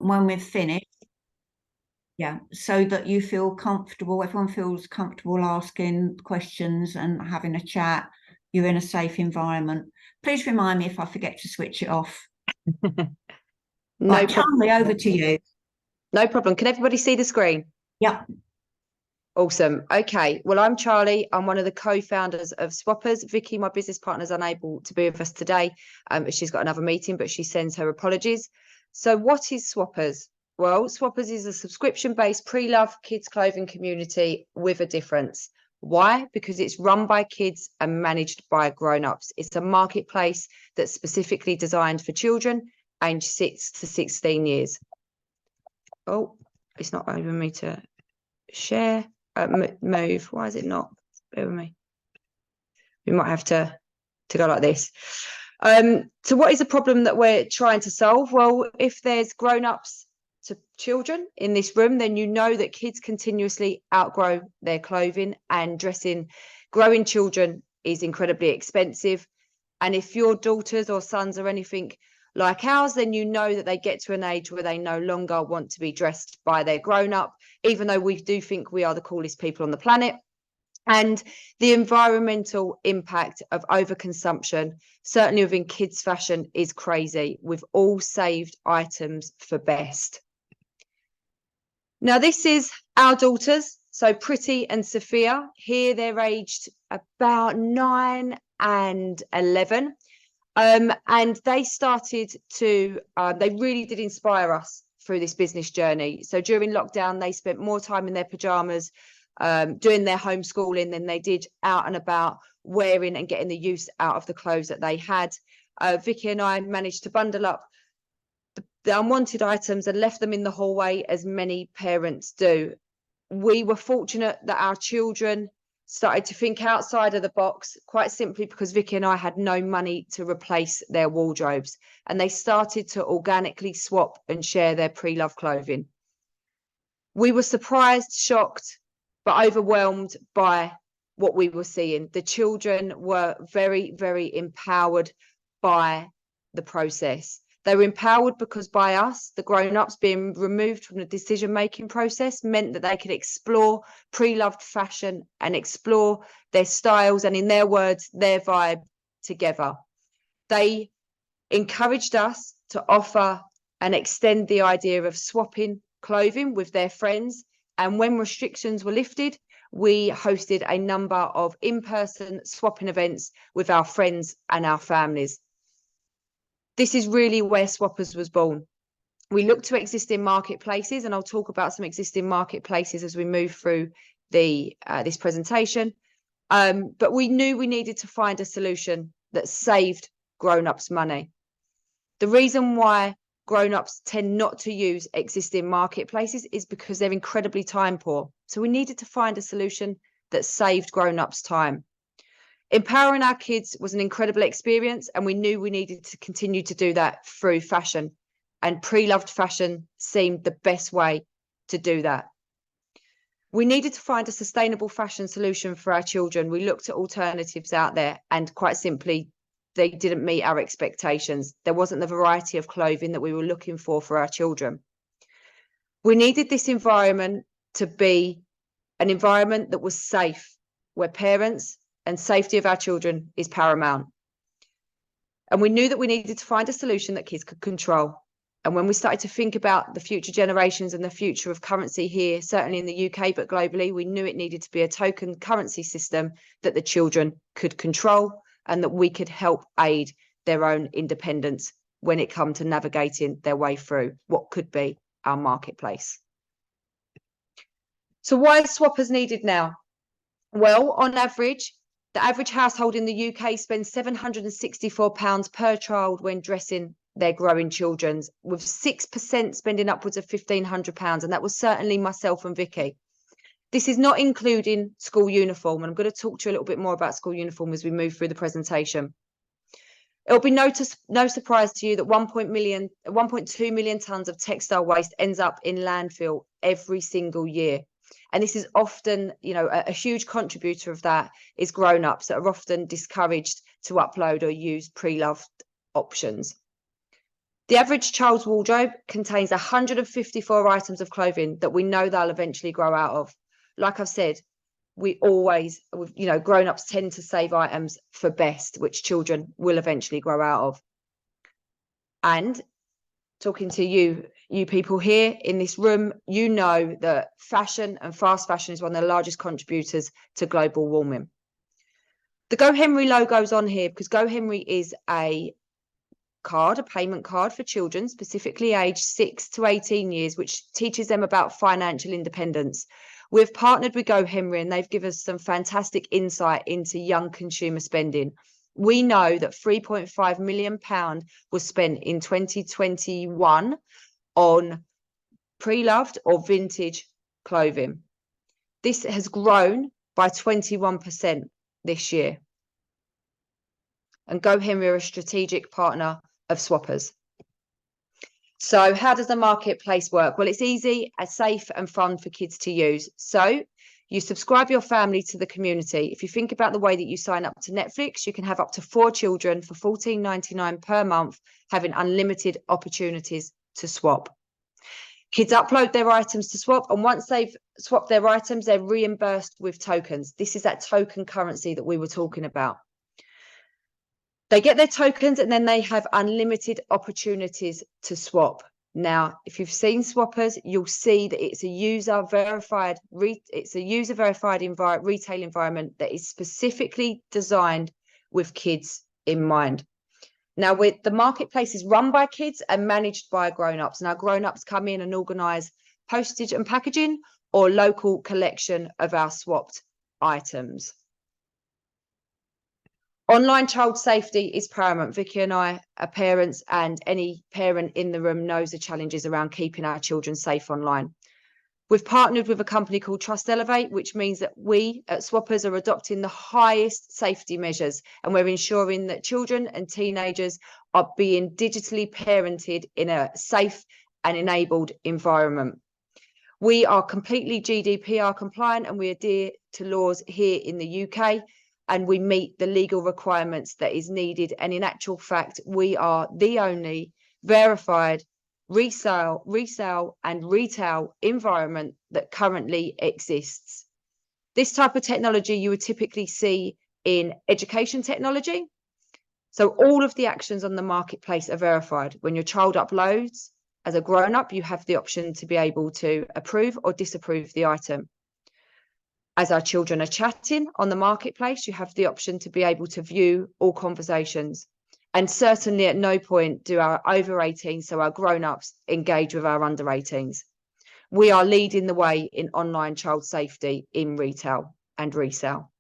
when we've finished. Yeah, so that you feel comfortable, everyone feels comfortable asking questions and having a chat. You're in a safe environment. Please remind me if I forget to switch it off. No Right, problem. Charlie, over to you. No problem. Can everybody see the screen? Yeah. Awesome. Okay. Well, I'm Charlie. I'm one of the co-founders of Swappers. Vicky, my business partner, is unable to be with us today. She's got another meeting, but she sends her apologies. So what is Swappers? Well, Swappers is a subscription-based pre-love kids clothing community with a difference. Why? Because it's run by kids and managed by grown-ups. It's a marketplace that's specifically designed for children aged 6 to 16 years. Oh, it's not allowing me to share. Move. Why is it not? Bear with me. We might have to go like this. So what is the problem that we're trying to solve? Well, if there's grown-ups to children in this room, then you know that kids continuously outgrow their clothing, and dressing growing children is incredibly expensive. And if your daughters or sons are anything like ours, then you know that they get to an age where they no longer want to be dressed by their grown-up, even though we do think we are the coolest people on the planet. And the environmental impact of overconsumption, certainly within kids' fashion, is crazy, with all saved items for best. Now, this is our daughters, so Pretty and Sophia. Here they're aged about 9 and 11. And they started to, they really did inspire us through this business journey. So during lockdown, they spent more time in their pajamas, doing their homeschooling than they did out and about, wearing and getting the use out of the clothes that they had. Vicky and I managed to bundle up the unwanted items and left them in the hallway, as many parents do. We were fortunate that our children started to think outside of the box, quite simply because Vicky and I had no money to replace their wardrobes, and they started to organically swap and share their pre-love clothing. We were surprised, shocked, but overwhelmed by what we were seeing. The children were very, very empowered by the process. They were empowered because by us, the grown-ups, being removed from the decision-making process meant that they could explore pre-loved fashion and explore their styles and, in their words, their vibe together. They encouraged us to offer and extend the idea of swapping clothing with their friends. And when restrictions were lifted, we hosted a number of in-person swapping events with our friends and our families. This is really where Swappers was born. We looked to existing marketplaces, and I'll talk about some existing marketplaces as we move through this presentation. But we knew we needed to find a solution that saved grown-ups money. The reason why grown-ups tend not to use existing marketplaces is because they're incredibly time poor. So we needed to find a solution that saved grown-ups time. Empowering our kids was an incredible experience, and we knew we needed to continue to do that through fashion, and pre-loved fashion seemed the best way to do that. We needed to find a sustainable fashion solution for our children. We looked at alternatives out there, and quite simply, they didn't meet our expectations. There wasn't the variety of clothing that we were looking for our children. We needed this environment to be an environment that was safe, where parents and safety of our children is paramount. And we knew that we needed to find a solution that kids could control. And when we started to think about the future generations and the future of currency here, certainly in the UK, but globally, we knew it needed to be a token currency system that the children could control, and that we could help aid their own independence when it comes to navigating their way through what could be our marketplace. So why is Swappers needed now? Well, on average, the average household in the UK spends £764 per child when dressing their growing children, with 6% spending upwards of £1,500. And that was certainly myself and Vicky. This is not including school uniform. And I'm going to talk to you a little bit more about school uniform as we move through the presentation. It'll be no surprise to you that 1.2 million tonnes of textile waste ends up in landfill every single year. And this is often, a huge contributor of that is grown-ups that are often discouraged to upload or use pre-loved options. The average child's wardrobe contains 154 items of clothing that we know they'll eventually grow out of. Like I've said, we always, you know, grown-ups tend to save items for best, which children will eventually grow out of. And talking to you people here in this room, you know that fashion and fast fashion is one of the largest contributors to global warming. The Go Henry logo is on here because Go Henry is a payment card for children, specifically aged 6 to 18 years, which teaches them about financial independence. We've partnered with Go Henry and they've given us some fantastic insight into young consumer spending. We know that £3.5 million was spent in 2021 on pre-loved or vintage clothing. This has grown by 21% this year. And Go Henry are a strategic partner of Swappers. So how does the marketplace work? Well, it's easy, safe and fun for kids to use. So you subscribe your family to the community. If you think about the way that you sign up to Netflix, you can have up to 4 children for $14.99 per month, having unlimited opportunities to swap. Kids upload their items to Swap, and once they've swapped their items, they're reimbursed with tokens. This is that token currency that we were talking about. They get their tokens and then they have unlimited opportunities to swap. Now, if you've seen Swappers, you'll see that it's a user-verified retail environment that is specifically designed with kids in mind. Now, the marketplace is run by kids and managed by grown-ups. Now, grown-ups come in and organise postage and packaging or local collection of our swapped items. Online child safety is paramount. Vicky and I are parents, and any parent in the room knows the challenges around keeping our children safe online. We've partnered with a company called Trust Elevate, which means that we at Swappers are adopting the highest safety measures, and we're ensuring that children and teenagers are being digitally parented in a safe and enabled environment. We are completely GDPR compliant and we adhere to laws here in the UK, and we meet the legal requirements that is needed. And in actual fact, we are the only verified resale and retail environment that currently exists. This type of technology you would typically see in education technology. So all of the actions on the marketplace are verified. When your child uploads, as a grown-up, you have the option to be able to approve or disapprove the item. As our children are chatting on the marketplace, you have the option to be able to view all conversations. And certainly at no point do our over 18s, so our grown-ups, engage with our under 18s. We are leading the way in online child safety in retail and resale.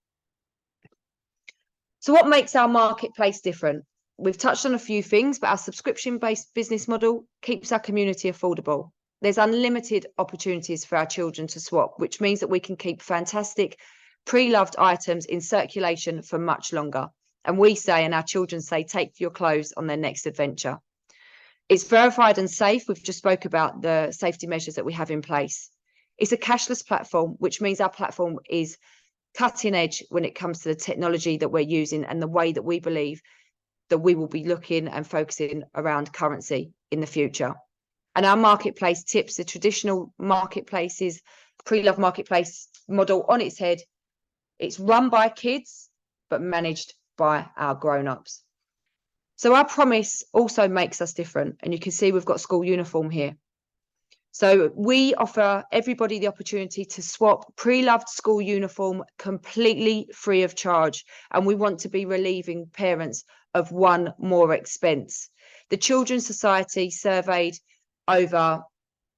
So what makes our marketplace different? We've touched on a few things, but our subscription-based business model keeps our community affordable. There's unlimited opportunities for our children to swap, which means that we can keep fantastic pre-loved items in circulation for much longer. And we say, and our children say, take your clothes on their next adventure. It's verified and safe. We've just spoke about the safety measures that we have in place. It's a cashless platform, which means our platform is cutting edge when it comes to the technology that we're using and the way that we believe that we will be looking and focusing around currency in the future. And our marketplace tips the traditional marketplaces, pre-loved marketplace model on its head. It's run by kids, but managed by our grown-ups. So our promise also makes us different. And you can see we've got school uniform here. So we offer everybody the opportunity to swap pre-loved school uniform completely free of charge. And we want to be relieving parents of one more expense. The Children's Society surveyed over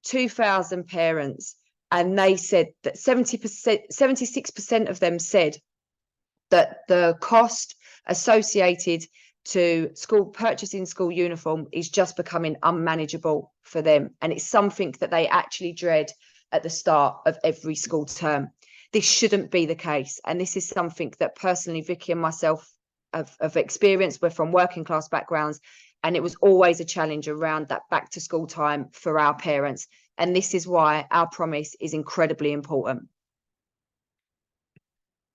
2,000 parents, and they said that 76% of them said that the cost associated to purchasing school uniform is just becoming unmanageable for them, and it's something that they actually dread at the start of every school term. This shouldn't be the case, and this is something that personally Vicky and myself have experienced. We're from working class backgrounds, and it was always a challenge around that back to school time for our parents. And this is why our promise is incredibly important.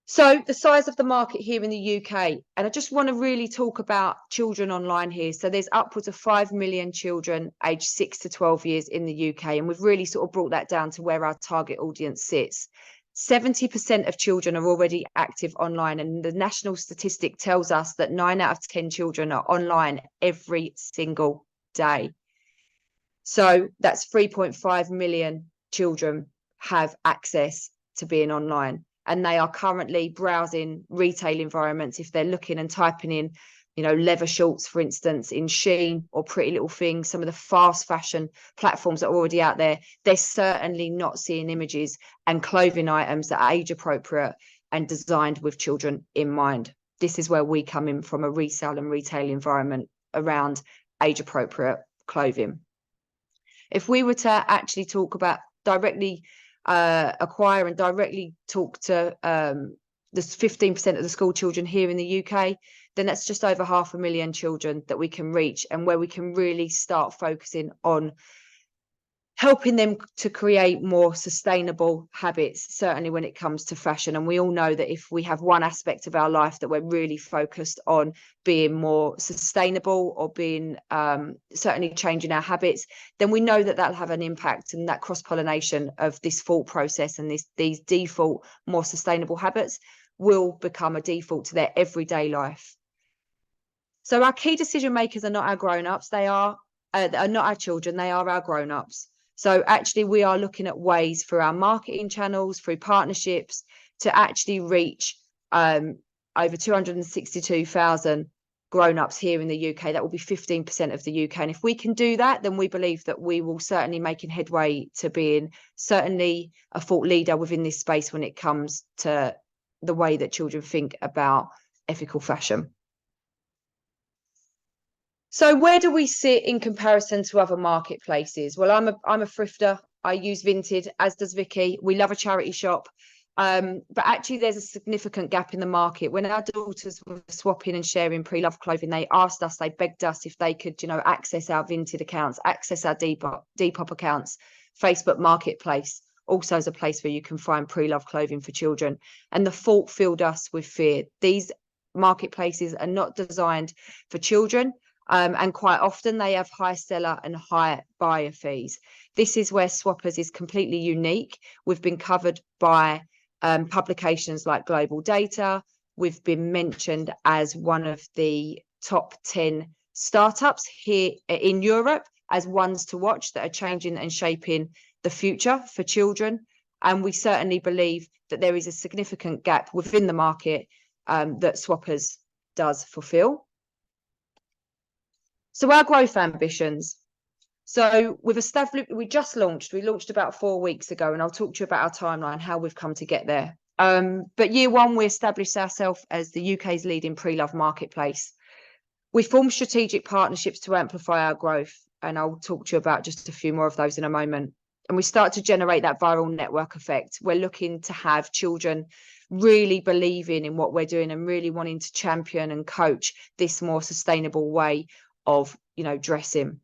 So the size of the market here in the UK, and I just want to really talk about children online here. So there's upwards of 5 million children aged 6 to 12 years in the UK, and we've really sort of brought that down to where our target audience sits. 70% of children are already active online, and the national statistic tells us that 9 out of 10 children are online every single day. So that's 3.5 million children have access to being online, and they are currently browsing retail environments. If they're looking and typing in, you know, leather shorts, for instance, in Shein or Pretty Little Thing, some of the fast fashion platforms that are already out there, they're certainly not seeing images and clothing items that are age appropriate and designed with children in mind. This is where we come in from a resale and retail environment around age appropriate clothing. If we were to actually talk about directly acquire and directly talk to the 15% of the school children here in the UK, then that's just over 500,000 children that we can reach, and where we can really start focusing on helping them to create more sustainable habits, certainly when it comes to fashion. And we all know that if we have one aspect of our life that we're really focused on being more sustainable or being certainly changing our habits, then we know that that'll have an impact, and that cross-pollination of this thought process and these default more sustainable habits will become a default to their everyday life. So our key decision makers are not our grown-ups, they are not our children, they are our grown-ups. So actually we are looking at ways through our marketing channels, through partnerships, to actually reach over 262,000 grown-ups here in the UK. That will be 15% of the UK. And if we can do that, then we believe that we will certainly making headway to being certainly a thought leader within this space when it comes to the way that children think about ethical fashion. So where do we sit in comparison to other marketplaces? Well, I'm a thrifter. I use Vinted, as does Vicky. We love a charity shop. But actually, there's a significant gap in the market. When our daughters were swapping and sharing pre-loved clothing, they asked us, they begged us if they could, you know, access our Vinted accounts, access our Depop accounts, Facebook Marketplace, also as a place where you can find pre-loved clothing for children. And the thought filled us with fear. These marketplaces are not designed for children. And quite often they have high seller and high buyer fees. This is where Swappers is completely unique. We've been covered by publications like Global Data. We've been mentioned as one of the top 10 startups here in Europe as ones to watch that are changing and shaping the future for children. And we certainly believe that there is a significant gap within the market that Swappers does fulfill. So our growth ambitions. So we launched about 4 weeks ago, and I'll talk to you about our timeline, how we've come to get there. But year one, we established ourselves as the UK's leading pre-loved marketplace. We formed strategic partnerships to amplify our growth, and I'll talk to you about just a few more of those in a moment. And we start to generate that viral network effect. We're looking to have children really believing in what we're doing and really wanting to champion and coach this more sustainable way of, you know, dressing.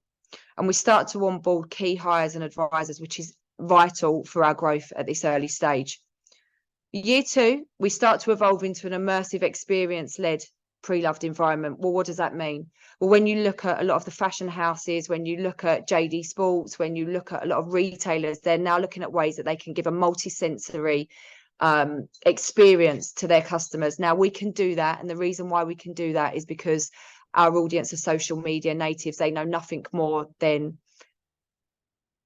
And we start to onboard key hires and advisors, which is vital for our growth at this early stage. Year two, we start to evolve into an immersive experience-led pre-loved environment. Well, what does that mean? Well, when you look at a lot of the fashion houses, when you look at JD Sports, when you look at a lot of retailers, they're now looking at ways that they can give a multi-sensory experience to their customers. Now we can do that, and the reason why we can do that is because our audience are social media natives. They know nothing more than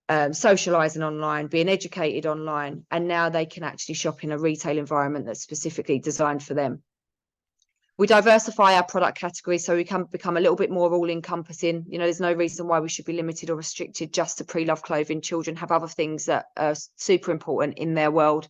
socializing online, being educated online, and now they can actually shop in a retail environment that's specifically designed for them. We diversify our product categories so we can become a little bit more all-encompassing. You know, there's no reason why we should be limited or restricted just to pre-loved clothing. Children have other things that are super important in their world.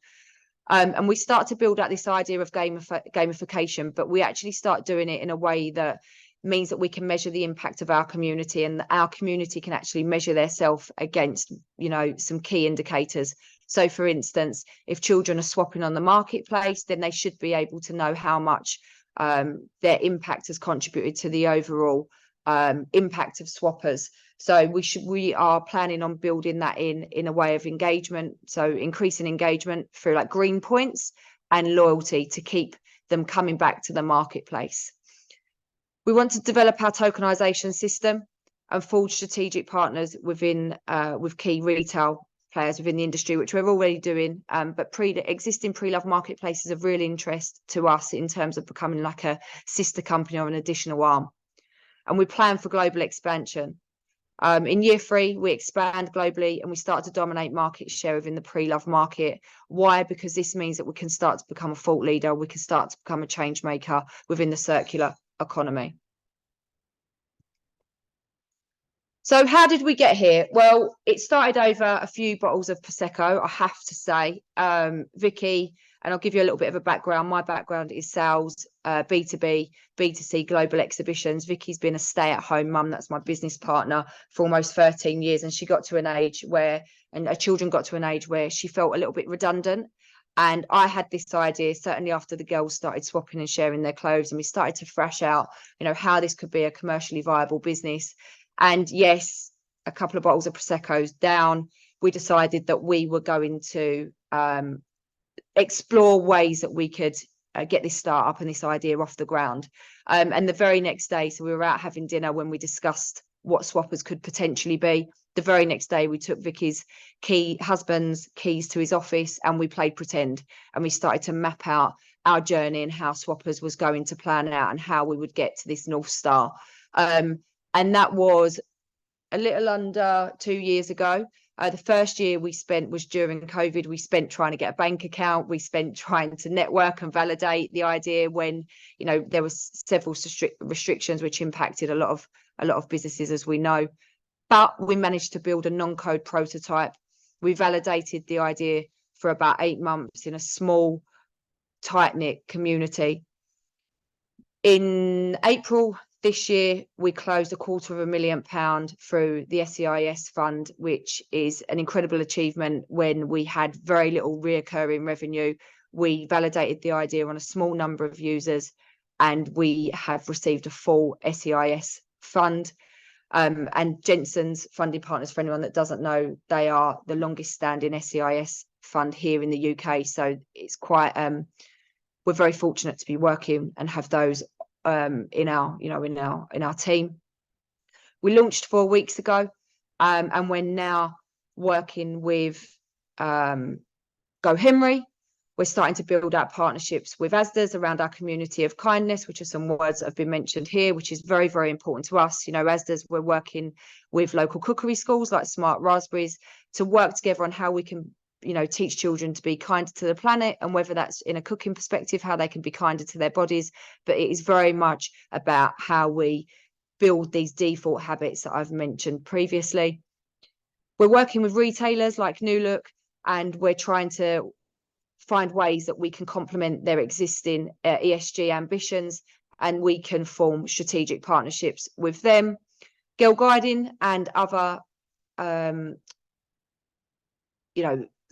And we start to build out this idea of gamification, but we actually start doing it in a way that means that we can measure the impact of our community, and our community can actually measure theirself against, you know, some key indicators. So for instance, if children are swapping on the marketplace, then they should be able to know how much their impact has contributed to the overall impact of swappers. So we are planning on building that in a way of engagement, so increasing engagement through like green points, and loyalty to keep them coming back to the marketplace. We want to develop our tokenization system and forge strategic partners within with key retail players within the industry, which we're already doing. But existing pre-loved marketplaces of real interest to us in terms of becoming like a sister company or an additional arm. And we plan for global expansion. In year 3, we expand globally and we start to dominate market share within the pre-loved market. Why? Because this means that we can start to become a thought leader. We can start to become a change maker within the circular economy. So how did we get here? Well, it started over a few bottles of Prosecco, I have to say. Vicky, and I'll give you a little bit of a background. My background is sales, B2B, B2C, global exhibitions. Vicky's been a stay-at-home mum. That's my business partner for almost 13 years. And she got to an age where, and her children got to an age where she felt a little bit redundant. And I had this idea, certainly after the girls started swapping and sharing their clothes, and we started to thrash out, how this could be a commercially viable business. And yes, a couple of bottles of Prosecco's down, we decided that we were going to explore ways that we could get this startup and this idea off the ground. And the very next day, so we were out having dinner when we discussed what Swoppers could potentially be. The very next day, we took Vicky's husband's keys to his office and we played pretend. And we started to map out our journey and how Swoppers was going to plan out and how we would get to this North Star. And that was a little under 2 years ago. The first year we spent was during COVID. We spent trying to get a bank account. We spent trying to network and validate the idea when, there was several restrictions which impacted a lot of businesses, as we know. But we managed to build a non-code prototype. We validated the idea for about 8 months in a small, tight-knit community. In April this year, we closed £250,000 through the SEIS fund, which is an incredible achievement when we had very little reoccurring revenue. We validated the idea on a small number of users, and we have received a full SEIS fund. And Jensen's funding partners, for anyone that doesn't know, they are the longest standing SEIS fund here in the UK. So it's quite, we're very fortunate to be working and have those in our team. We launched 4 weeks ago, and we're now working with Go Henry. We're starting to build out partnerships with Asda's around our community of kindness, which are some words that have been mentioned here, which is very, very important to us. Asda's, we're working with local cookery schools like Smart Raspberries to work together on how we can teach children to be kinder to the planet, and whether that's in a cooking perspective, how they can be kinder to their bodies. But it is very much about how we build these default habits that I've mentioned previously. We're working with retailers like New Look, and we're trying to find ways that we can complement their existing ESG ambitions, and we can form strategic partnerships with them. Girl Guiding and other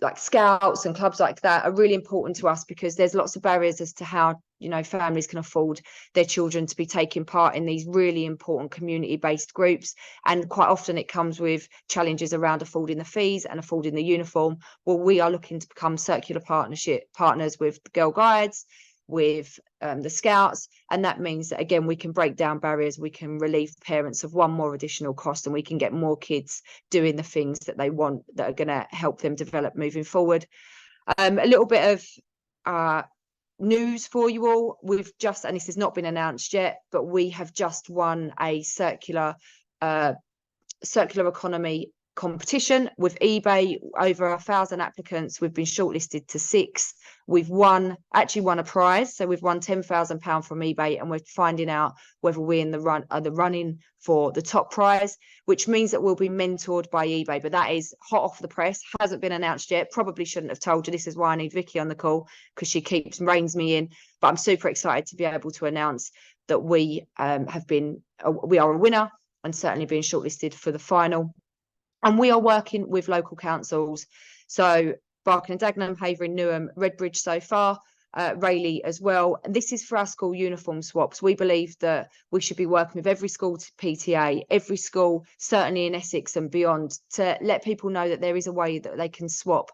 like scouts and clubs like that are really important to us, because there's lots of barriers as to how families can afford their children to be taking part in these really important community-based groups, and quite often it comes with challenges around affording the fees and affording the uniform. Well, we are looking to become circular partners with Girl Guides, with the Scouts, and that means that again we can break down barriers, we can relieve parents of one more additional cost, and we can get more kids doing the things that they want, that are going to help them develop moving forward. A little bit of news for you all. We've just, and this has not been announced yet, but we have just won a circular economy competition with eBay. Over 1,000 applicants. We've been shortlisted to 6. We've actually won a prize, so we've won £10,000 from eBay, and we're finding out whether we're in the running for the top prize, which means that we'll be mentored by eBay. But that is hot off the press, hasn't been announced yet. Probably shouldn't have told you. This is why I need Vicky on the call, because she reins me in. But I'm super excited to be able to announce that we are a winner, and certainly being shortlisted for the final. And we are working with local councils, so Barking and Dagenham, Havering, Newham, Redbridge so far, Rayleigh as well. And this is for our school uniform swaps. We believe that we should be working with every school PTA, every school, certainly in Essex and beyond, to let people know that there is a way that they can swap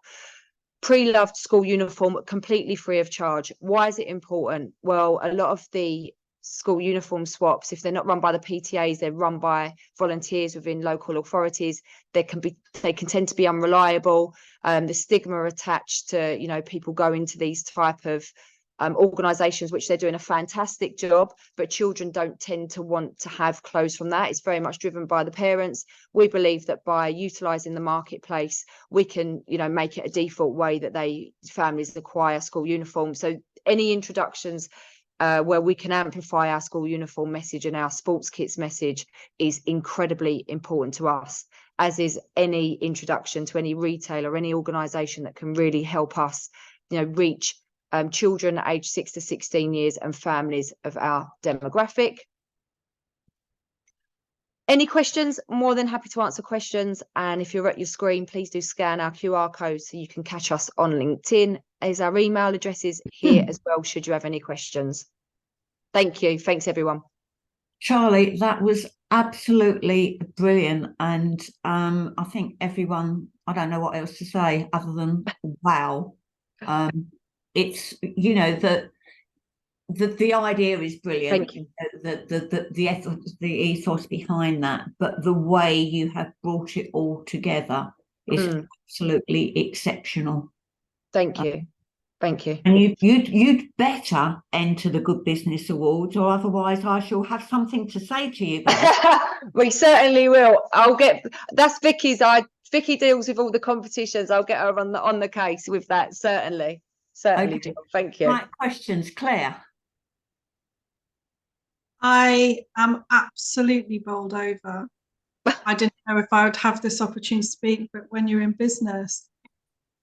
Pre-loved school uniform, completely free of charge. Why is it important? Well, a lot of the school uniform swaps, if they're not run by the PTAs, they're run by volunteers within local authorities. They can tend to be unreliable. The stigma attached to, you know, people going to these type of organisations, which they're doing a fantastic job, but children don't tend to want to have clothes from that. It's very much driven by the parents. We believe that by utilising the marketplace, we can, you know, make it a default way that families acquire school uniforms. So any introductions where we can amplify our school uniform message and our sports kits message is incredibly important to us, as is any introduction to any retailer or any organisation that can really help us, you know, reach children aged 6 to 16 years and families of our demographic. Any questions? More than happy to answer questions. And if you're at your screen, please do scan our QR code so you can catch us on LinkedIn. As our email addresses here as well, should you have any questions. Thank you. Thanks, everyone. Charlie, that was absolutely brilliant. And I think everyone, I don't know what else to say other than wow. It's, you know, the idea is brilliant. Thank you. The ethos behind that, but the way you have brought it all together is absolutely exceptional. Thank you. Thank you. And you'd better enter the Good Business Awards, or otherwise I shall have something to say to you guys. We certainly will. That's Vicky's. Vicky deals with all the competitions. I'll get her on the case with that. Certainly, okay. Jill. Thank you. Right, questions, Claire. I am absolutely bowled over. I didn't know if I would have this opportunity to speak, but when you're in business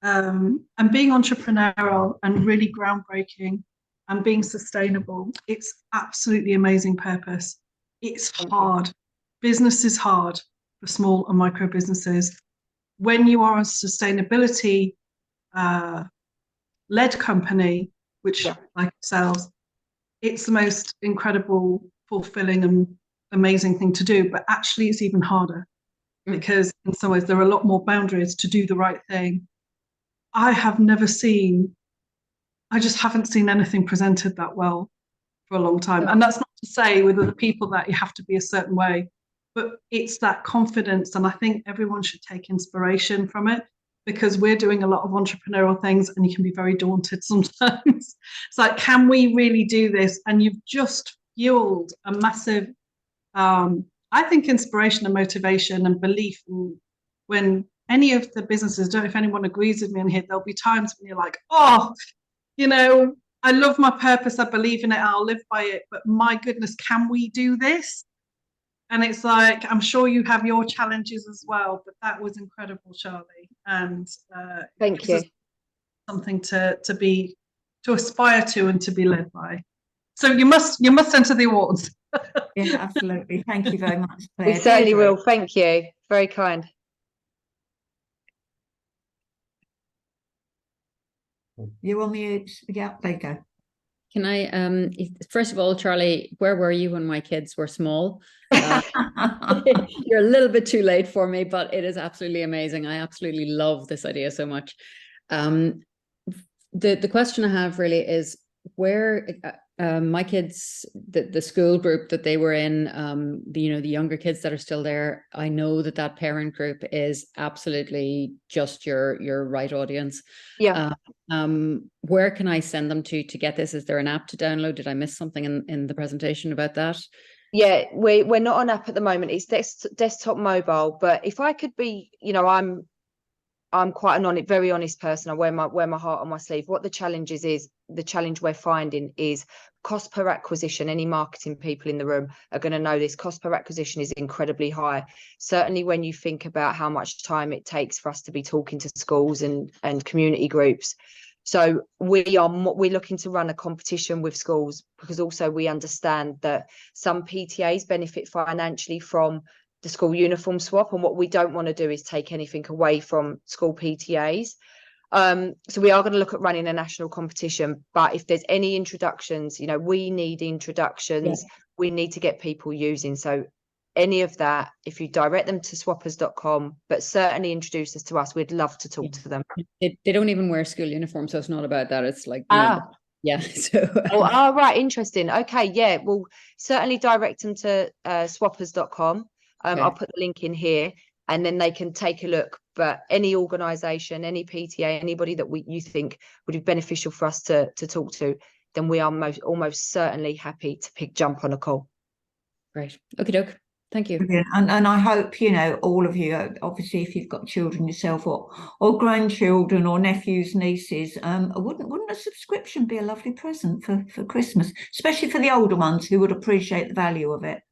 and being entrepreneurial and really groundbreaking and being sustainable, it's absolutely amazing purpose. It's hard. Business is hard for small and micro businesses. When you are a sustainability led company, which like yourselves, it's the most incredible, fulfilling and amazing thing to do, but actually it's even harder because in some ways there are a lot more boundaries to do the right thing. I just haven't seen anything presented that well for a long time. And that's not to say with other people that you have to be a certain way, but it's that confidence. And I think everyone should take inspiration from it, because we're doing a lot of entrepreneurial things and you can be very daunted sometimes. It's like, can we really do this? And you've just fueled a massive, I think, inspiration and motivation and belief. And when any of the businesses, don't know if anyone agrees with me in here, there'll be times when you're like, oh, you know, I love my purpose, I believe in it, I'll live by it, but my goodness, can we do this? And it's like, I'm sure you have your challenges as well, but that was incredible, Charlie. And thank you. Something to aspire to and to be led by. So you must enter the awards. Yeah, absolutely. Thank you very much, Claire. We certainly will. Thank you. Very kind. You're on mute. Yeah, there you go. Can I, first of all, Charlie, where were you when my kids were small? You're a little bit too late for me, but it is absolutely amazing. I absolutely love this idea so much. The question I have really is where my kids, the school group that they were in, the younger kids that are still there, I know that parent group is absolutely just your right audience. Yeah. Where can I send them to get this? Is there an app to download? Did I miss something in the presentation about that? Yeah, we're not on app at the moment. It's desktop mobile. But if I could be, I'm quite an very honest person. I wear my heart on my sleeve. What the challenge the challenge we're finding is cost per acquisition. Any marketing people in the room are going to know this. Cost per acquisition is incredibly high. Certainly when you think about how much time it takes for us to be talking to schools and community groups. So we're looking to run a competition with schools, because also we understand that some PTAs benefit financially from the school uniform swap, and what we don't want to do is take anything away from school PTAs. So we are going to look at running a national competition, but if there's any introductions, we need introductions. Yeah. We need to get people using. So any of that, if you direct them to swappers.com, but certainly introduce us to us, we'd love to talk to them. They don't even wear school uniform, so it's not about that. It's like, you know, yeah. So Oh, right, interesting. Okay, yeah, well, certainly direct them to swappers.com. Okay. I'll put the link in here, and then they can take a look. But any organisation, any PTA, anybody that you think would be beneficial for us to talk to, then we are almost certainly happy to jump on a call. Great. Okay, doke. Thank you. Brilliant. And I hope, you know, all of you, obviously, if you've got children yourself or grandchildren or nephews, nieces, wouldn't a subscription be a lovely present for Christmas, especially for the older ones who would appreciate the value of it?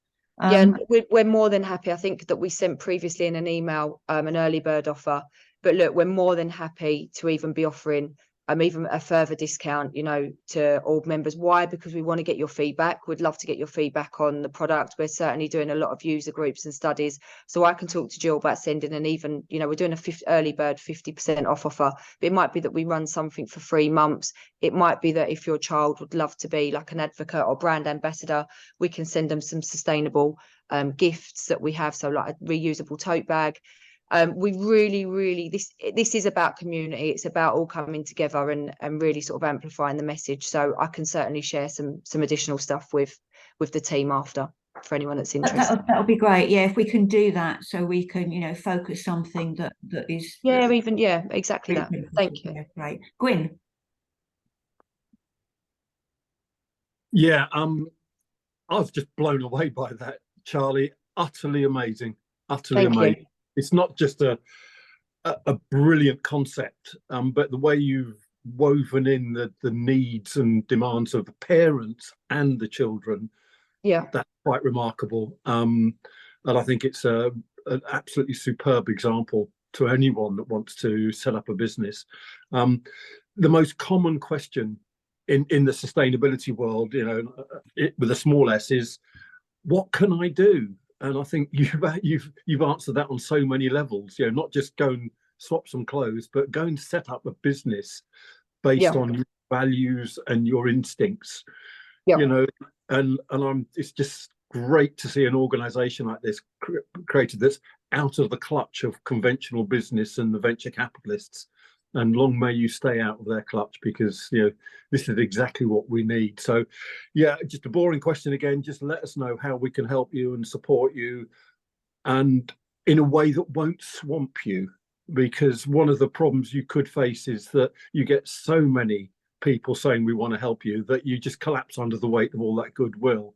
Yeah, we're more than happy. I think that we sent previously in an email an early bird offer, but look, we're more than happy to even be offering even a further discount, you know, to all members. Why? Because we want to get your feedback. We'd love to get your feedback on the product. We're certainly doing a lot of user groups and studies, so I can talk to Jill about sending an even, you know, we're doing a early bird 50% off offer, but it might be that we run something for 3 months. It might be that if your child would love to be like an advocate or brand ambassador, we can send them some sustainable gifts that we have, so like a reusable tote bag. We really this is about community. It's about all coming together and really sort of amplifying the message. So I can certainly share some additional stuff with the team after, for anyone that's interested. That'll be great. Yeah, if we can do that, so we can, you know, focus something that is Exactly that. Thank you. Yeah, great. Gwyn. Yeah, I was just blown away by that, Charlie. Utterly amazing. Utterly amazing. It's not just a brilliant concept, but the way you've woven in the needs and demands of the parents and the children, that's quite remarkable. And I think it's an absolutely superb example to anyone that wants to set up a business. The most common question in the sustainability world, you know, with a small s, is what can I do? And I think you've answered that on so many levels. You know, not just go and swap some clothes, but go and set up a business based on your values and your instincts. You know, and it's just great to see an organisation like this created that's out of the clutch of conventional business and the venture capitalists. And long may you stay out of their clutch, because, you know, this is exactly what we need. So, yeah, just a boring question again. Just let us know how we can help you and support you, and in a way that won't swamp you. Because one of the problems you could face is that you get so many people saying we want to help you that you just collapse under the weight of all that goodwill.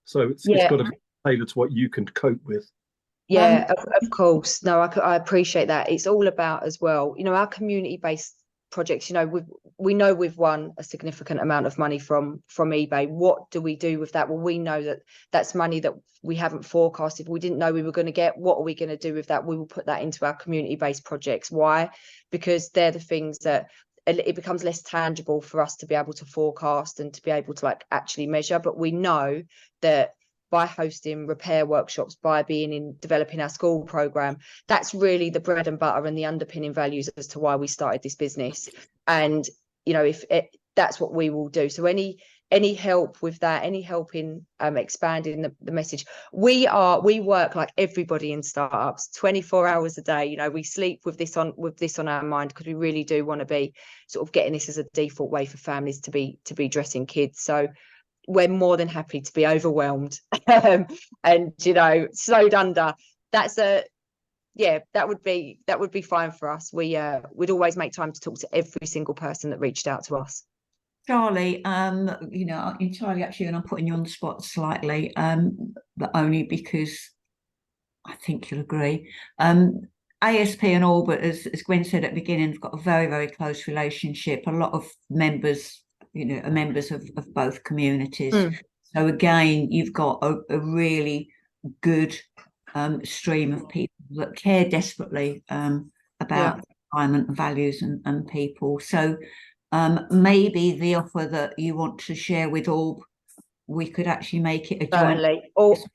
So it's got to be tailored to what you can cope with. Yeah, of course. No, I appreciate that. It's all about, as well, you know, our community-based projects. You know, we know we've won a significant amount of money from eBay. What do we do with that? Well, we know that that's money that we haven't forecasted. We didn't know we were going to get. What are we going to do with that? We will put that into our community-based projects. Why? Because they're the things that it becomes less tangible for us to be able to forecast and to be able to like actually measure. But we know that by hosting repair workshops, by developing our school program, that's really the bread and butter and the underpinning values as to why we started this business. And, you know, that's what we will do. So any help with that, any help in expanding the message, we work like everybody in startups, 24 hours a day. You know, we sleep with this on our mind, because we really do want to be sort of getting this as a default way for families to be dressing kids. So we're more than happy to be overwhelmed and, you know, slowed under. That would be fine for us. We'd always make time to talk to every single person that reached out to us. Charlie, you know, entirely actually, and I'm putting you on the spot slightly, but only because I think you'll agree. ASP and Albert, as Gwen said at the beginning, have got a very, very close relationship. A lot of members, you know, are members of both communities. So again, you've got a really good stream of people that care desperately about environment, values and people. So maybe the offer that you want to share with all, we could actually make it a joint.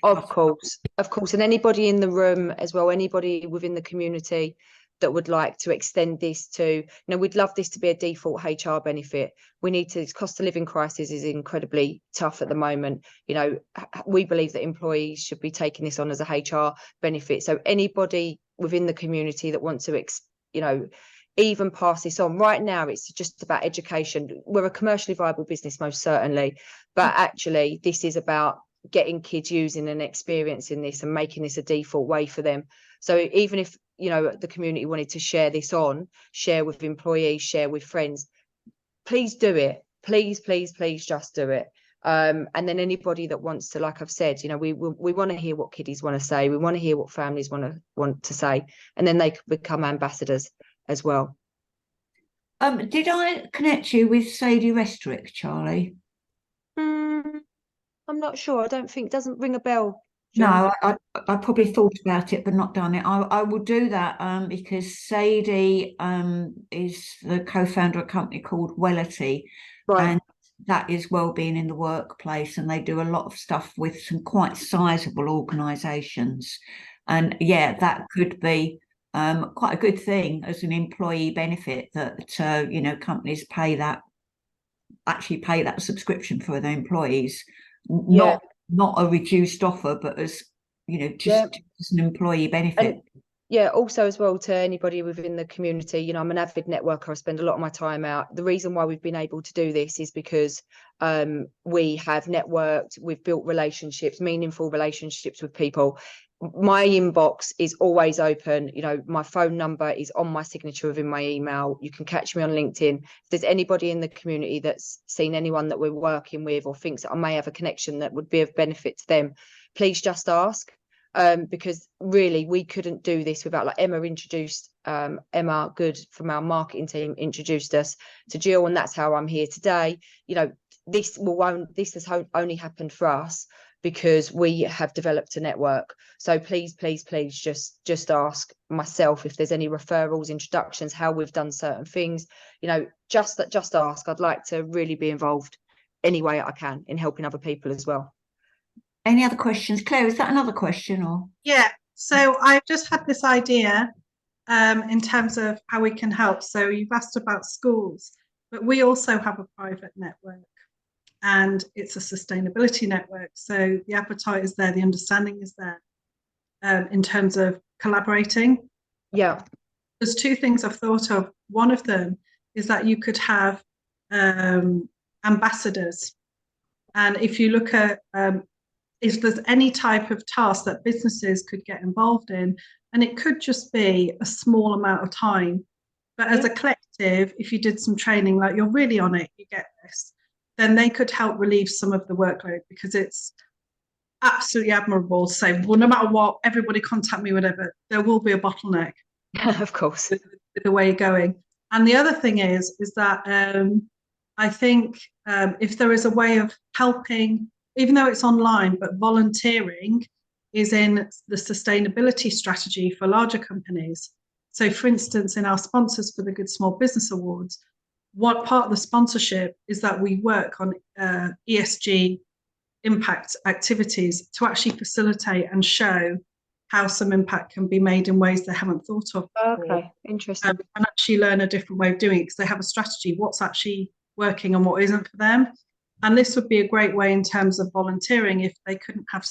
Of course. And anybody in the room as well, anybody within the community that would like to extend this to, you know, we'd love this to be a default HR benefit. We need to, cost of living crisis is incredibly tough at the moment. You know, we believe that employees should be taking this on as a HR benefit. So anybody within the community that wants to, you know, even pass this on. Right now, it's just about education. We're a commercially viable business, most certainly, but actually this is about getting kids using and experiencing this and making this a default way for them. So even if, you know, the community wanted to share this on, share with employees, share with friends, please do it. Please, please, please just do it. And then anybody that wants to, like I've said, you know, we want to hear what kiddies want to say. We want to hear what families want to say, and then they could become ambassadors as well. Did I connect you with Sadie Restrick, Charlie? I'm not sure. I don't think, doesn't ring a bell. No, I probably thought about it but not done it. I will do that because Sadie is the co-founder of a company called Wellity, Right. and that is wellbeing in the workplace, and they do a lot of stuff with some quite sizable organisations. And yeah, that could be quite a good thing as an employee benefit, that you know, companies actually pay that subscription for their employees, not a reduced offer, but as, you know, just as an employee benefit. And yeah, also as well, to anybody within the community, you know, I'm an avid networker. I spend a lot of my time out. The reason why we've been able to do this is because we have networked, we've built relationships, meaningful relationships with people. My inbox is always open. You know, my phone number is on my signature within my email. You can catch me on LinkedIn. If there's anybody in the community that's seen anyone that we're working with or thinks that I may have a connection that would be of benefit to them, please just ask. Because really we couldn't do this without, like, Emma introduced, Emma Good from our marketing team introduced us to Jill, and that's how I'm here today. You know, this has only happened for us because we have developed a network. So please, please, please just ask myself if there's any referrals, introductions, how we've done certain things. You know, just ask. I'd like to really be involved any way I can in helping other people as well. Any other questions? Claire, is that another question or? Yeah, so I've just had this idea in terms of how we can help. So you've asked about schools, but we also have a private network, and it's a sustainability network. So the appetite is there, the understanding is there in terms of collaborating. Yeah. There's two things I've thought of. One of them is that you could have ambassadors. And if you look at if there's any type of task that businesses could get involved in, and it could just be a small amount of time, but as a collective, if you did some training, like you're really on it, you get this, then they could help relieve some of the workload, because it's absolutely admirable to say, well, no matter what, everybody contact me, whatever, there will be a bottleneck. Of course. With the way you're going. And the other thing is that I think if there is a way of helping, even though it's online, but volunteering is in the sustainability strategy for larger companies. So for instance, in our sponsors for the Good Small Business Awards, what part of the sponsorship is that we work on ESG impact activities to actually facilitate and show how some impact can be made in ways they haven't thought of before. Okay, interesting. And actually learn a different way of doing it, because they have a strategy, what's actually working and what isn't for them. And this would be a great way in terms of volunteering if they couldn't have,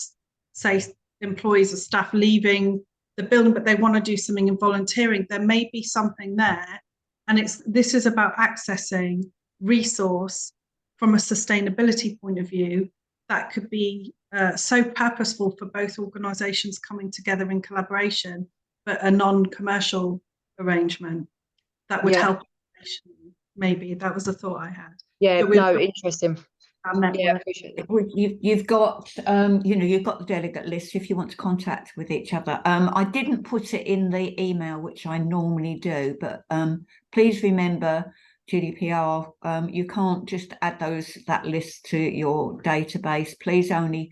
say, employees or staff leaving the building, but they want to do something in volunteering. There may be something there. And this is about accessing resource from a sustainability point of view that could be so purposeful for both organisations coming together in collaboration, but a non-commercial arrangement that would help. Maybe that was a thought I had. Yeah, no, interesting. Yeah, you've got you've got the delegate list if you want to contact with each other. I didn't put it in the email, which I normally do, but please remember GDPR, you can't just add that list to your database. Please only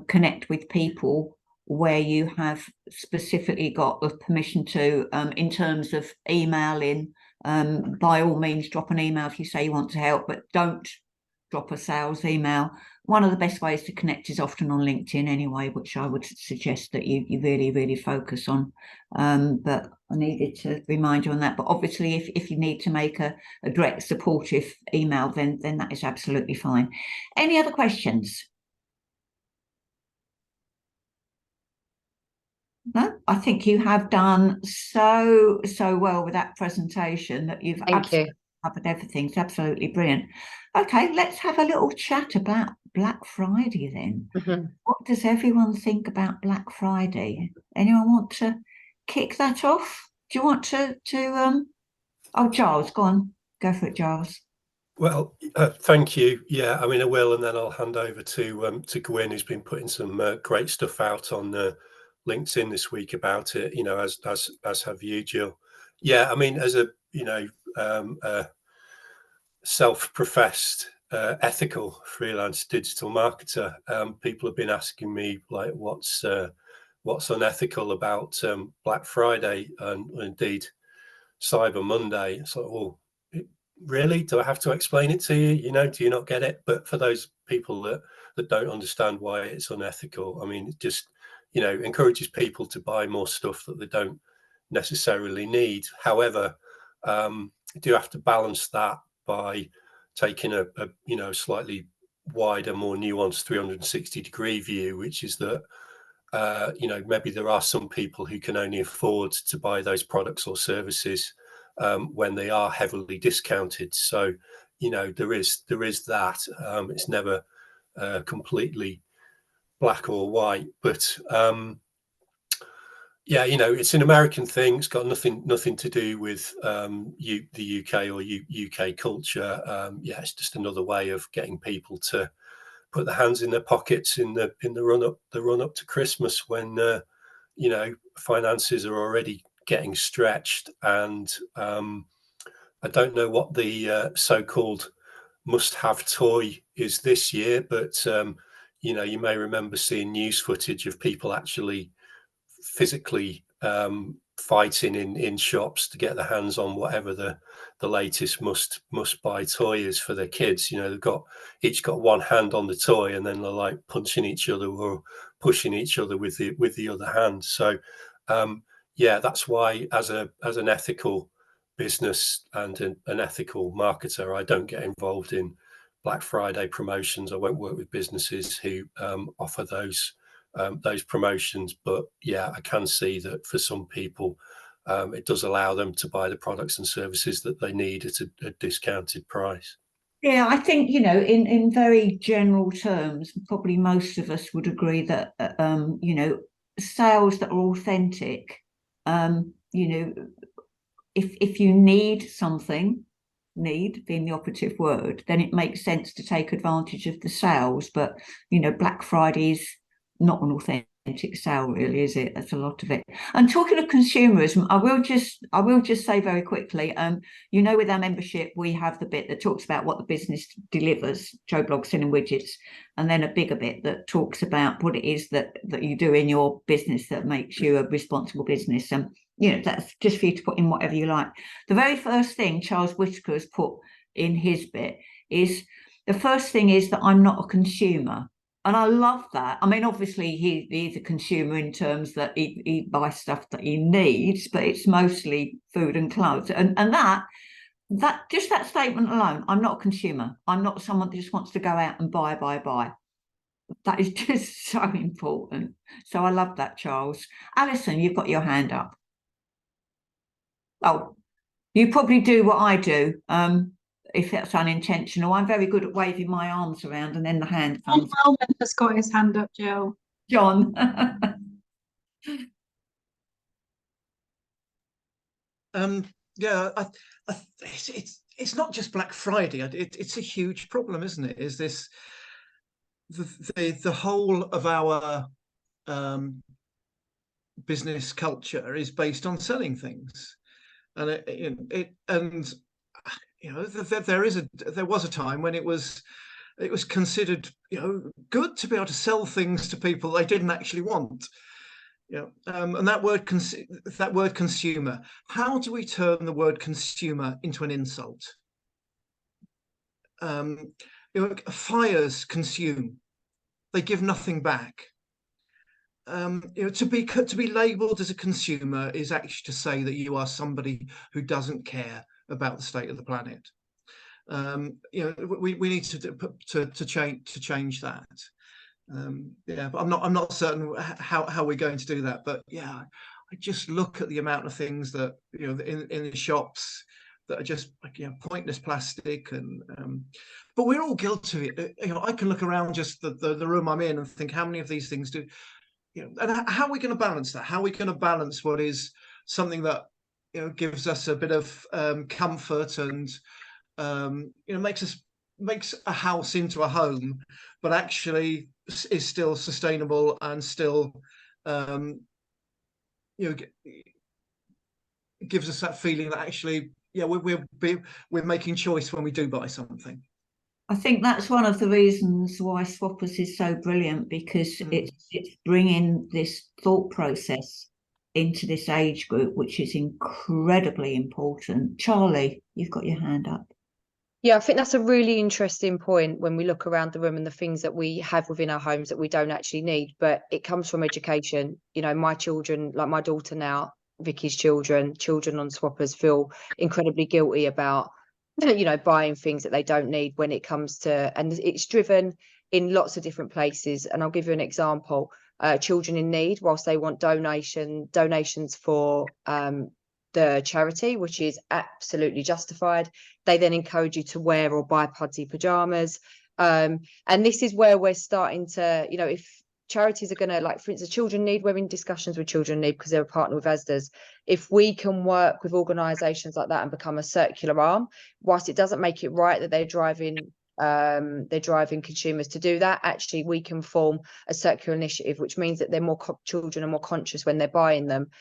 connect with people where you have specifically got the permission to. In terms of emailing, by all means drop an email if you say you want to help, but don't drop a sales email. one of the best ways to connect is often on LinkedIn anyway, which I would suggest that you really, really focus on. But I needed to remind you on that. But obviously, if you need to make a direct supportive email, then that is absolutely fine. Any other questions? No, I think you have done so well with that presentation that you've absolutely covered everything. It's absolutely brilliant. Okay, let's have a little chat about Black Friday then. What does everyone think about Black Friday? Anyone want to kick that off? Do you want to oh, Giles, go on. Go for it, Giles. Well, thank you. Yeah, I mean, I will, and then I'll hand over to Gwyn, who's been putting some great stuff out on LinkedIn this week about it. You know, as have you, Jill. Yeah, I mean, as a self-professed ethical freelance digital marketer, people have been asking me like, what's unethical about Black Friday and indeed Cyber Monday. So, well, really, do I have to explain it to you? You know, do you not get it? But for those people that don't understand why it's unethical, I mean, it just, you know, encourages people to buy more stuff that they don't necessarily need. However, you do have to balance that by taking a you know, slightly wider, more nuanced 360-degree view, which is that you know, maybe there are some people who can only afford to buy those products or services when they are heavily discounted. So, you know, there is that. It's never completely black or white, but yeah, you know, it's an American thing. It's got nothing to do with the UK or UK culture. Yeah, it's just another way of getting people to put their hands in their pockets in the run up to Christmas, when you know, finances are already getting stretched. And I don't know what the so-called must-have toy is this year, but you know, you may remember seeing news footage of people actually physically fighting in shops to get their hands on whatever the latest must buy toy is for their kids. You know, they've each got one hand on the toy, and then they're like punching each other or pushing each other with the other hand. So yeah, that's why as an ethical business and an ethical marketer, I don't get involved in Black Friday promotions. I won't work with businesses who offer those promotions. But yeah, I can see that for some people, it does allow them to buy the products and services that they need at a discounted price. Yeah, I think, you know, in very general terms, probably most of us would agree that, you know, sales that are authentic, you know, if you need something, need being the operative word, then it makes sense to take advantage of the sales. But, you know, Black Friday is not an authentic sale, really, is it? That's a lot of it. And talking of consumerism, I will just say very quickly, you know, with our membership, we have the bit that talks about what the business delivers, Joe Bloggs selling widgets, and then a bigger bit that talks about what it is that you do in your business that makes you a responsible business. And you know, that's just for you to put in whatever you like. The very first thing Charles Whitaker has put in his bit is, the first thing is that I'm not a consumer. And I love that. I mean, obviously he's a consumer in terms that he buys stuff that he needs, but it's mostly food and clothes. And that just that statement alone, I'm not a consumer. I'm not someone that just wants to go out and buy. That is just so important. So I love that, Charles. Alison, you've got your hand up. Oh, you probably do what I do, if that's unintentional. I'm very good at waving my arms around and then the hand comes. John Wellman has got his hand up, Jill. John. Yeah, it's not just Black Friday. It's a huge problem, isn't it? Is this the whole of our business culture is based on selling things, and you know, there was a time when it was considered, you know, good to be able to sell things to people they didn't actually want. Yeah, and that word consumer. How do we turn the word consumer into an insult? fires consume, they give nothing back. To be labelled as a consumer is actually to say that you are somebody who doesn't care about the state of the planet. We need to change that. But I'm not certain how we're going to do that. But yeah, I just look at the amount of things that in the shops that are just pointless plastic, and but we're all guilty of it. I can look around just the room I'm in and think, how many of these things do and how are we going to balance that? How are we going to balance what is something that gives us a bit of comfort and makes a house into a home, but actually is still sustainable and still gives us that feeling that actually we're making choice when we do buy something. I think that's one of the reasons why Swoppers is so brilliant, because it's bringing this thought process into this age group, which is incredibly important. Charlie, you've got your hand up. Yeah, I think that's a really interesting point when we look around the room and the things that we have within our homes that we don't actually need, but it comes from education. My children, like my daughter now, Vicky's children on Swoppers feel incredibly guilty about buying things that they don't need when it comes to, and it's driven in lots of different places. And I'll give you an example. Children in need, whilst they want donations for the charity, which is absolutely justified, they then encourage you to wear or buy pudgy pajamas. And this is where we're starting to, if charities are going to, like, for instance, Children Need, we're in discussions with Children Need because they're a partner with ASDA's. If we can work with organisations like that and become a circular arm, whilst it doesn't make it right that they're driving consumers to do that, actually we can form a circular initiative, which means that children are more conscious when they're buying them.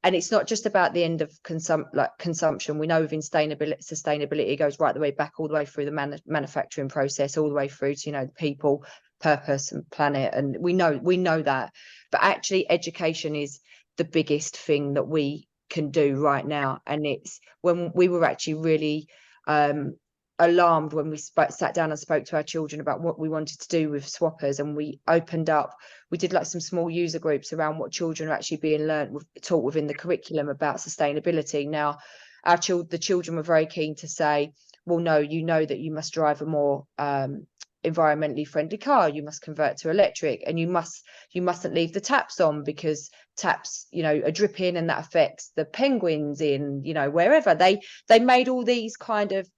And it's not just about the end of consumption. We know within sustainability, it goes right the way back, all the way through the manufacturing process, all the way through to the people, purpose and planet. And we know that. But actually education is the biggest thing that we can do right now. And it's when we were actually really alarmed when we sat down and spoke to our children about what we wanted to do with Swoppers, and we opened up, we did like some small user groups around what children are actually being taught within the curriculum about sustainability. Now the children were very keen to say, well, no, that you must drive a more environmentally friendly car, you must convert to electric, and you mustn't leave the taps on because taps are dripping and that affects the penguins in wherever. They made all these kind of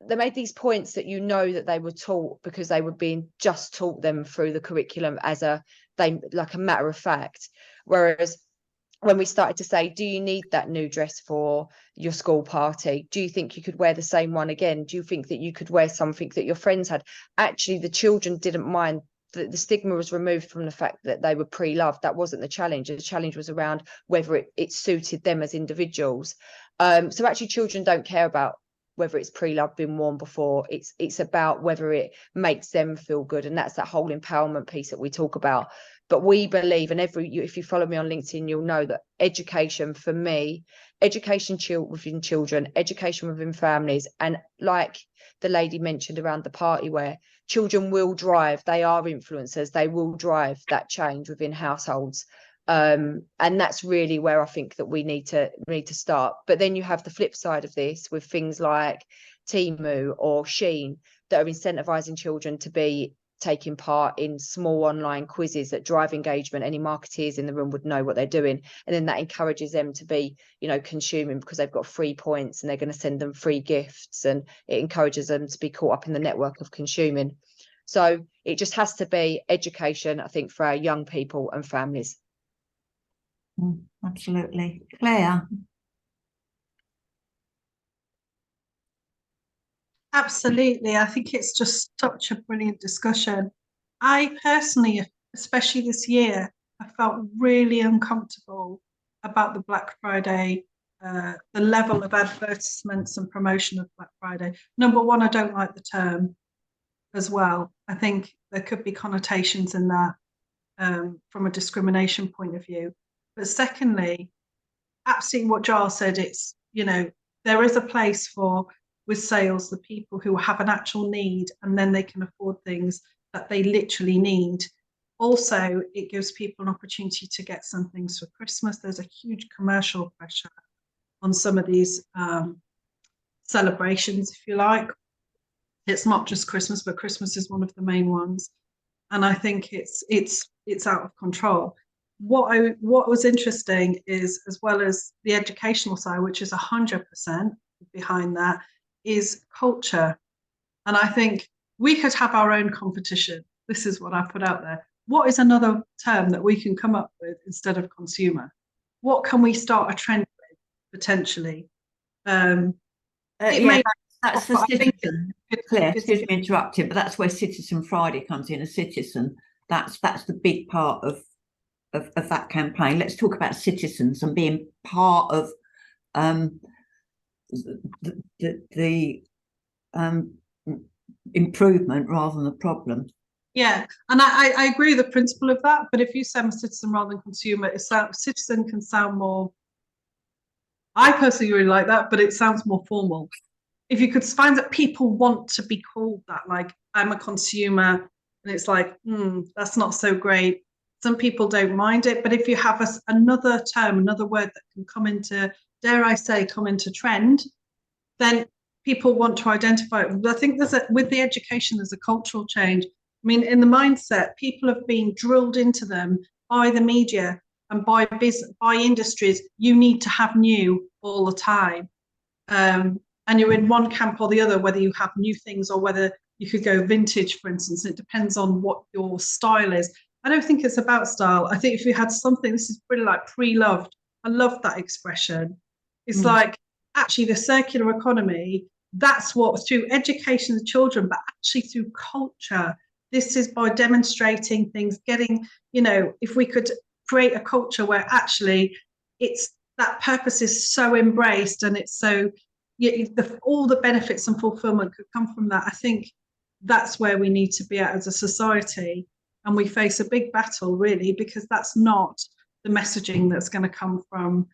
they made these points that that they were taught because they were being just taught them through the curriculum like a matter of fact. Whereas when we started to say, do you need that new dress for your school party? Do you think you could wear the same one again? Do you think that you could wear something that your friends had? Actually, the children didn't mind. The stigma was removed from the fact that they were pre-loved. That wasn't the challenge. The challenge was around whether it suited them as individuals. So actually children don't care about whether it's pre-loved, been worn before. It's about whether it makes them feel good. And that's that whole empowerment piece that we talk about. But we believe, and if you follow me on LinkedIn, you'll know that education, for me, education within children, education within families, and like the lady mentioned around the party wear, children will drive, they are influencers, they will drive that change within households. And that's really where I think that we need to start. But then you have the flip side of this with things like Temu or Shein that are incentivizing children to be taking part in small online quizzes that drive engagement. Any marketeers in the room would know what they're doing, and then that encourages them to be consuming because they've got free points and they're going to send them free gifts, and it encourages them to be caught up in the network of consuming. So it just has to be education, I think, for our young people and families. Absolutely. Claire? Absolutely. I think it's just such a brilliant discussion. I personally, especially this year, I felt really uncomfortable about the Black Friday, the level of advertisements and promotion of Black Friday. Number one, I don't like the term as well. I think there could be connotations in that from a discrimination point of view. But secondly, absolutely what Giles said, it's, there is a place for with sales the people who have an actual need, and then they can afford things that they literally need. Also, it gives people an opportunity to get some things for Christmas. There's a huge commercial pressure on some of these celebrations, if you like. It's not just Christmas, but Christmas is one of the main ones, and I think it's out of control. What was interesting is, as well as the educational side, which is 100% behind that, is culture. And I think we could have our own competition. This is what I put out there. What is another term that we can come up with instead of consumer? What can we start a trend with potentially? Yeah, that's for citizen. Claire, excuse me interrupting, but that's where Citizen Friday comes in. A citizen, that's the big part of that campaign. Let's talk about citizens and being part of the improvement rather than the problem. Yeah, and I agree with the principle of that, but if you say I'm a citizen rather than consumer, citizen can sound more, I personally really like that, but it sounds more formal. If you could find that people want to be called that, like I'm a consumer, and it's like, that's not so great. Some people don't mind it, but if you have another term, another word that can come into, dare I say, come into trend, then people want to identify it. I think with the education, there's a cultural change. I mean, in the mindset, people have been drilled into them by the media and by industries. You need to have new all the time. And you're in one camp or the other, whether you have new things or whether you could go vintage, for instance. It depends on what your style is. I don't think it's about style. I think if you had something, this is pretty like pre-loved. I love that expression. It's like actually the circular economy, that's what through education of children, but actually through culture. This is by demonstrating things, getting, if we could create a culture where actually it's that purpose is so embraced and it's so, all the benefits and fulfillment could come from that. I think that's where we need to be at as a society. And we face a big battle, really, because that's not the messaging that's going to come from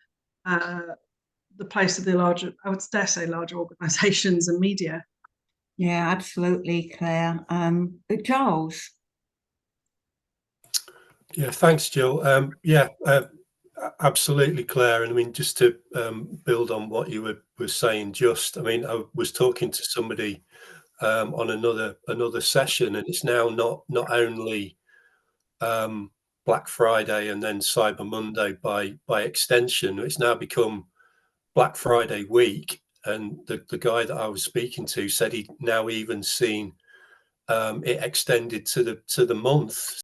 the place of the larger, I would dare say, larger organisations and media. Yeah, absolutely, Claire. Charles. Yeah, thanks, Jill. Absolutely, Claire. And I mean, just to build on what you were saying, I was talking to somebody on another session, and it's now not only Black Friday and then Cyber Monday by extension. It's now become Black Friday week, and the guy that I was speaking to said he'd now even seen it extended to the month.